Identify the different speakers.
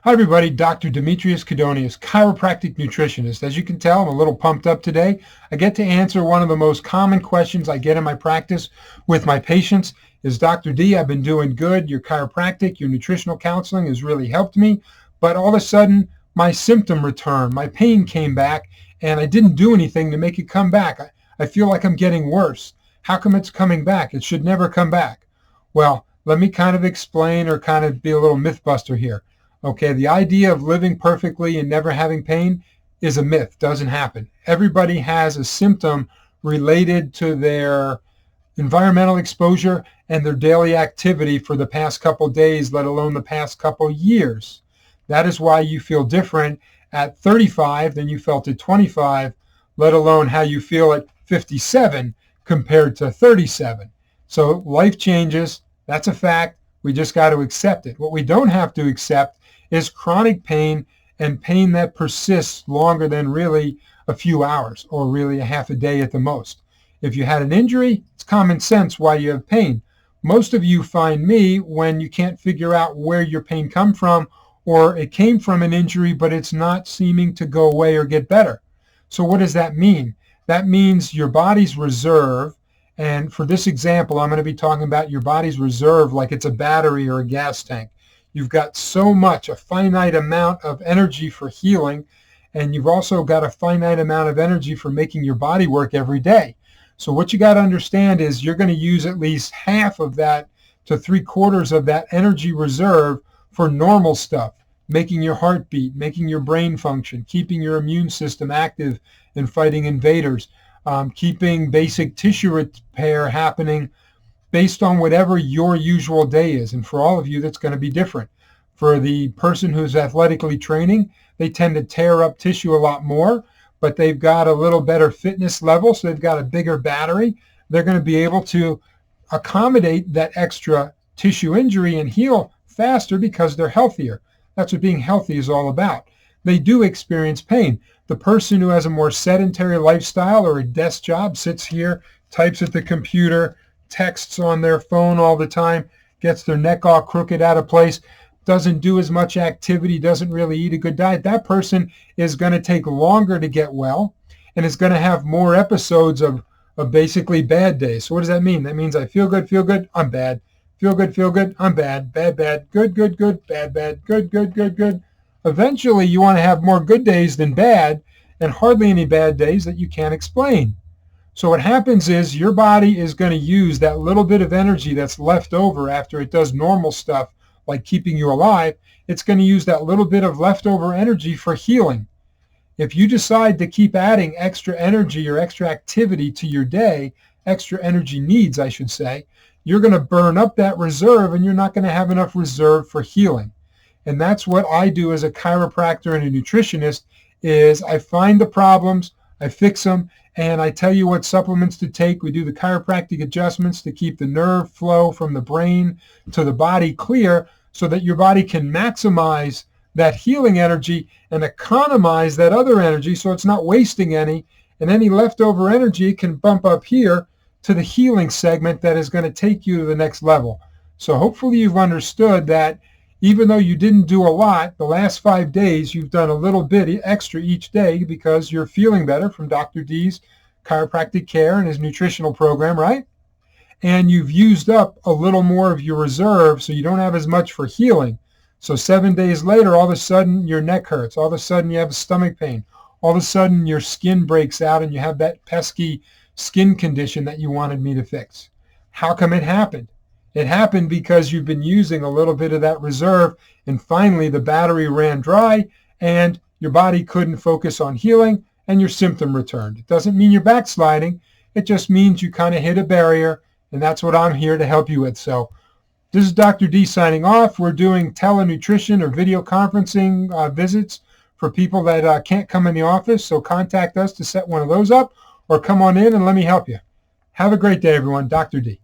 Speaker 1: Hi everybody, Dr. Demetrios, Kydonieus, chiropractic nutritionist. As you can tell, I'm a little pumped up today. I get to answer one of the most common questions I get in my practice with my patients is, Dr. D, I've been doing good. Your chiropractic, your nutritional counseling has really helped me, but all of a sudden my symptom returned, my pain came back, and I didn't do anything to make it come back. I feel like I'm getting worse. How come it's coming back? It should never come back. Well, let me kind of explain or kind of be a little myth buster here. Okay, the idea of living perfectly and never having pain is a myth. Doesn't happen. Everybody has a symptom related to their environmental exposure and their daily activity for the past couple days, let alone the past couple years. That is why you feel different at 35 than you felt at 25, let alone how you feel at 57 compared to 37. So life changes. That's a fact. We just got to accept it. What we don't have to accept is chronic pain and pain that persists longer than really a few hours or really a half a day at the most. If you had an injury, it's common sense why you have pain. Most of you find me when you can't figure out where your pain come from, or it came from an injury but it's not seeming to go away or get better. So what does that mean? That means your body's reserve, and for this example I'm going to be talking about your body's reserve like it's a battery or a gas tank. You've got so much, a finite amount of energy for healing, and you've also got a finite amount of energy for making your body work every day. So what you got to understand is you're going to use at least half of that to 3/4 of that energy reserve for normal stuff, making your heart beat, making your brain function, keeping your immune system active and fighting invaders, keeping basic tissue repair happening based on whatever your usual day is. And for all of you, that's going to be different. For the person who's athletically training, they tend to tear up tissue a lot more, but they've got a little better fitness level, so they've got a bigger battery. They're going to be able to accommodate that extra tissue injury and heal faster because they're healthier. That's what being healthy is all about. They do experience pain. The person who has a more sedentary lifestyle or a desk job, sits here, types at the computer, texts on their phone all the time, gets their neck all crooked out of place, doesn't do as much activity, doesn't really eat a good diet, that person is going to take longer to get well and is going to have more episodes of basically bad days. So what does that mean? That means I feel good, I'm bad. Feel good, I'm bad. Bad, good, bad, good. Eventually you want to have more good days than bad and hardly any bad days that you can't explain. So what happens is your body is going to use that little bit of energy that's left over after it does normal stuff like keeping you alive. It's going to use that little bit of leftover energy for healing. If you decide to keep adding extra energy or extra activity to your day, extra energy needs, I should say, you're going to burn up that reserve and you're not going to have enough reserve for healing. And that's what I do as a chiropractor and a nutritionist is I find the problems, I fix them, and I tell you what supplements to take. We do the chiropractic adjustments to keep the nerve flow from the brain to the body clear so that your body can maximize that healing energy and economize that other energy so it's not wasting any. And any leftover energy can bump up here to the healing segment that is going to take you to the next level. So hopefully you've understood that even though you didn't do a lot, the last 5 days you've done a little bit extra each day because you're feeling better from Dr. D's chiropractic care and his nutritional program, right? And you've used up a little more of your reserve so you don't have as much for healing. So 7 days later, all of a sudden your neck hurts. All of a sudden you have stomach pain. All of a sudden your skin breaks out and you have that pesky skin condition that you wanted me to fix. How come it happened? It happened because you've been using a little bit of that reserve and finally the battery ran dry and your body couldn't focus on healing and your symptom returned. It doesn't mean you're backsliding. It just means you kind of hit a barrier, and that's what I'm here to help you with. So this is Dr. D signing off. We're doing telenutrition or video conferencing visits for people that can't come in the office. So contact us to set one of those up or come on in and let me help you. Have a great day, everyone. Dr. D.